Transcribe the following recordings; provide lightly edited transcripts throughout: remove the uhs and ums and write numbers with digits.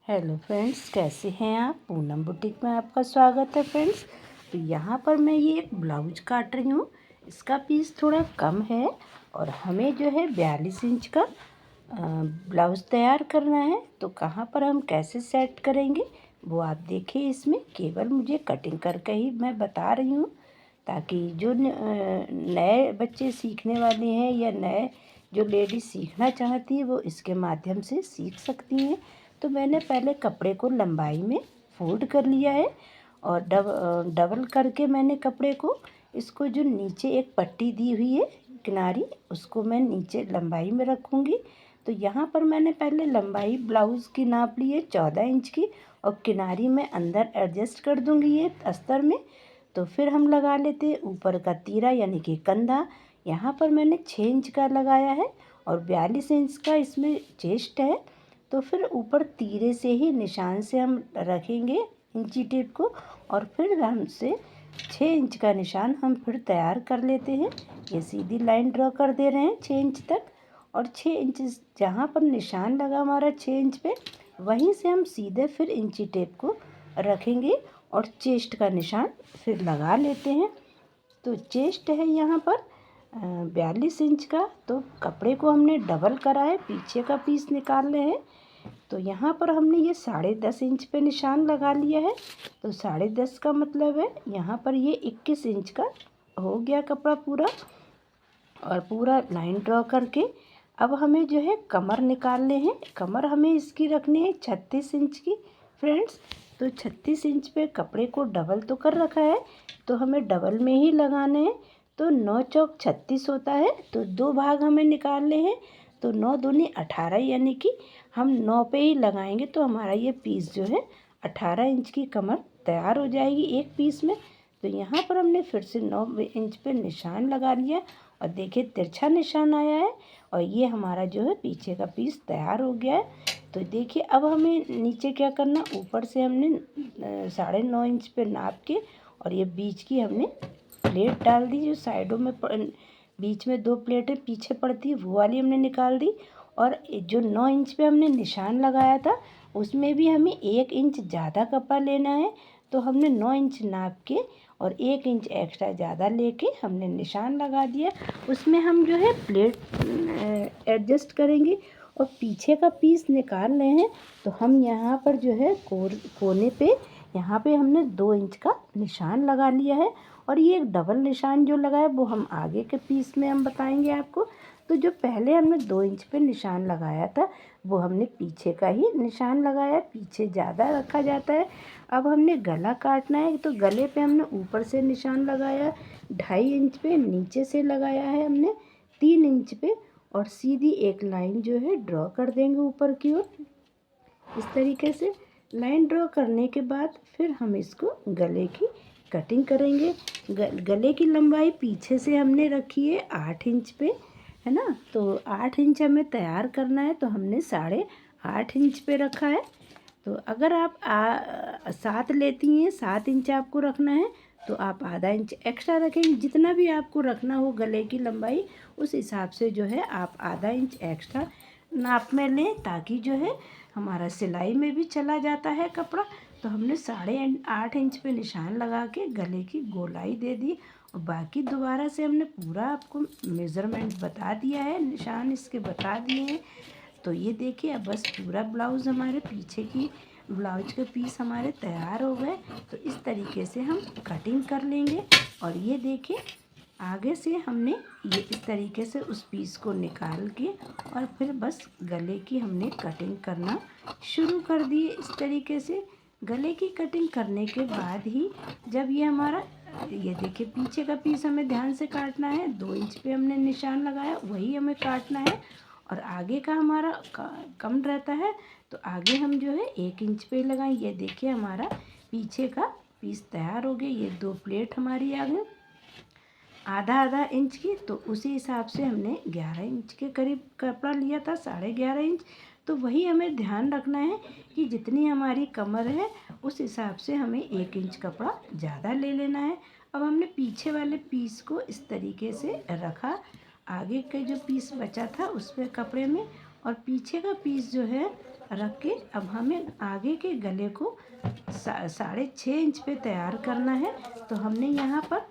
Hello friends, कैसे हैं आप। पूनम बुटीक में आपका स्वागत है फ्रेंड्स। तो यहाँ पर मैं ये एक ब्लाउज काट रही हूँ। इसका पीस थोड़ा कम है और हमें जो है 42 इंच का ब्लाउज़ तैयार करना है। तो कहाँ पर हम कैसे सेट करेंगे वो आप देखिए। इसमें केवल मुझे कटिंग करके ही मैं बता रही हूँ, ताकि जो नए बच्चे सीखने वाले हैं या नए जो लेडीज़ सीखना चाहती है वो इसके माध्यम से सीख सकती हैं। तो मैंने पहले कपड़े को लंबाई में फोल्ड कर लिया है और डबल करके मैंने कपड़े को, इसको जो नीचे एक पट्टी दी हुई है किनारी, उसको मैं नीचे लंबाई में रखूँगी। तो यहाँ पर मैंने पहले लंबाई ब्लाउज़ की नाप ली है 14 इंच की, और किनारी में अंदर एडजस्ट कर दूँगी ये अस्तर में। तो फिर हम लगा लेते हैं ऊपर का तीरा यानी कि कंधा। यहाँ पर मैंने 6 इंच का लगाया है और 42 इंच का इसमें चेस्ट है। तो फिर ऊपर तीरे से ही निशान से हम रखेंगे इंची टेप को, और फिर हमसे 6 इंच का निशान हम फिर तैयार कर लेते हैं। ये सीधी लाइन ड्रॉ कर दे रहे हैं 6 इंच तक, और 6 इंच जहाँ पर निशान लगा हमारा 6 इंच पे, वहीं से हम सीधे फिर इंची टेप को रखेंगे और चेस्ट का निशान फिर लगा लेते हैं। तो चेस्ट है यहाँ पर 42 इंच का। तो कपड़े को हमने डबल करा है, पीछे का पीस निकाल रहे हैं। तो यहाँ पर हमने ये 10.5 इंच पे निशान लगा लिया है। तो 10.5 का मतलब है यहाँ पर ये 21 इंच का हो गया कपड़ा पूरा। और पूरा लाइन ड्रॉ करके अब हमें जो है कमर निकालने हैं। कमर हमें इसकी रखनी है 36 इंच की फ्रेंड्स। तो 36 इंच पे कपड़े को डबल तो कर रखा है, तो हमें डबल में ही लगाने हैं। तो 9 चौक 36 होता है, तो 2 भाग हमें निकालने हैं। तो 9 दूनी 18, यानी कि हम 9 पे ही लगाएंगे। तो हमारा ये पीस जो है 18 इंच की कमर तैयार हो जाएगी एक पीस में। तो यहाँ पर हमने फिर से 9 इंच पे निशान लगा लिया और देखिए तिरछा निशान आया है, और ये हमारा जो है पीछे का पीस तैयार हो गया है। तो देखिए अब हमें नीचे क्या करना, ऊपर से हमने 9.5 इंच पे नाप के, और ये बीच की हमने प्लेट डाल दी। जो साइडों में बीच में 2 प्लेटें पीछे पड़ती है वो वाली हमने निकाल दी। और जो 9 इंच पे हमने निशान लगाया था उसमें भी हमें 1 इंच ज़्यादा कपड़ा लेना है। तो हमने 9 इंच नाप के और 1 इंच एक्स्ट्रा ज़्यादा लेके हमने निशान लगा दिया। उसमें हम जो है प्लेट एडजस्ट करेंगे और पीछे का पीस निकाल रहे हैं। तो हम यहाँ पर जो है कोने पे यहाँ पे हमने 2 इंच का निशान लगा लिया है। और ये एक डबल निशान जो लगा है वो हम आगे के पीस में हम बताएंगे आपको। तो जो पहले हमने 2 इंच पे निशान लगाया था वो हमने पीछे का ही निशान लगाया, पीछे ज़्यादा रखा जाता है। अब हमने गला काटना है, तो गले पे हमने ऊपर से निशान लगाया 2.5 इंच पे, नीचे से लगाया है हमने 3 इंच पे, और सीधी एक लाइन जो है ड्रॉ कर देंगे ऊपर की ओर। इस तरीके से लाइन ड्रॉ करने के बाद फिर हम इसको गले की कटिंग करेंगे। गले की लंबाई पीछे से हमने रखी है 8 इंच पे, है ना। तो 8 इंच हमें तैयार करना है, तो हमने 8.5 इंच पे रखा है। तो अगर आप 7 लेती हैं, 7 इंच आपको रखना है, तो आप आधा इंच एक्स्ट्रा रखेंगे। जितना भी आपको रखना हो गले की लंबाई, उस हिसाब से जो है आप आधा इंच एक्स्ट्रा नाप में लें, ताकि जो है हमारा सिलाई में भी चला जाता है कपड़ा। तो हमने 8.5 इंच पे निशान लगा के गले की गोलाई दे दी, और बाकी दोबारा से हमने पूरा आपको मेज़रमेंट बता दिया है, निशान इसके बता दिए हैं। तो ये देखिए अब बस पूरा ब्लाउज़ हमारे पीछे की ब्लाउज के पीस हमारे तैयार हो गए। तो इस तरीके से हम कटिंग कर लेंगे। और ये देखिए आगे से हमने ये इस तरीके से उस पीस को निकाल के, और फिर बस गले की हमने कटिंग करना शुरू कर दी। इस तरीके से गले की कटिंग करने के बाद ही जब ये हमारा, ये देखिए पीछे का पीस हमें ध्यान से काटना है। 2 इंच पे हमने निशान लगाया, वही हमें काटना है। और आगे का हमारा कम रहता है, तो आगे हम जो है 1 इंच पे लगाएं। ये देखिए हमारा पीछे का पीस तैयार हो गया। ये 2 प्लेट हमारी आ गई आधा इंच की। तो उसी हिसाब से हमने 11 इंच के करीब कपड़ा लिया था, 11.5 इंच। तो वही हमें ध्यान रखना है कि जितनी हमारी कमर है उस हिसाब से हमें 1 इंच कपड़ा ज़्यादा ले लेना है। अब हमने पीछे वाले पीस को इस तरीके से रखा, आगे का जो पीस बचा था उस पर कपड़े में, और पीछे का पीस जो है रख के अब हमें आगे के गले को 6.5 इंच पे तैयार करना है। तो हमने यहाँ पर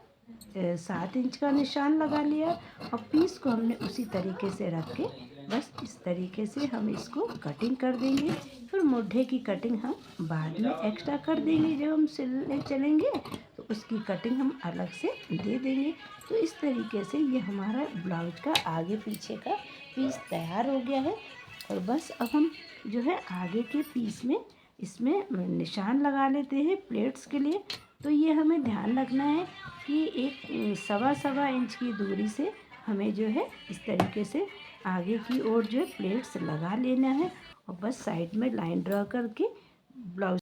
7 इंच का निशान लगा लिया और पीस को हमने उसी तरीके से रख के बस इस तरीके से हम इसको कटिंग कर देंगे। फिर मोढे की कटिंग हम बाद में एक्स्ट्रा कर देंगे, जब हम सिलने चलेंगे तो उसकी कटिंग हम अलग से दे देंगे। तो इस तरीके से ये हमारा ब्लाउज का आगे पीछे का पीस तैयार हो गया है। और बस अब हम जो है आगे के पीस में इसमें निशान लगा लेते हैं प्लेट्स के लिए। तो ये हमें ध्यान रखना है कि एक सवा इंच की दूरी से हमें जो है इस तरीके से आगे की ओर जो है प्लेट्स लगा लेना है और बस साइड में लाइन ड्रा करके ब्लाउज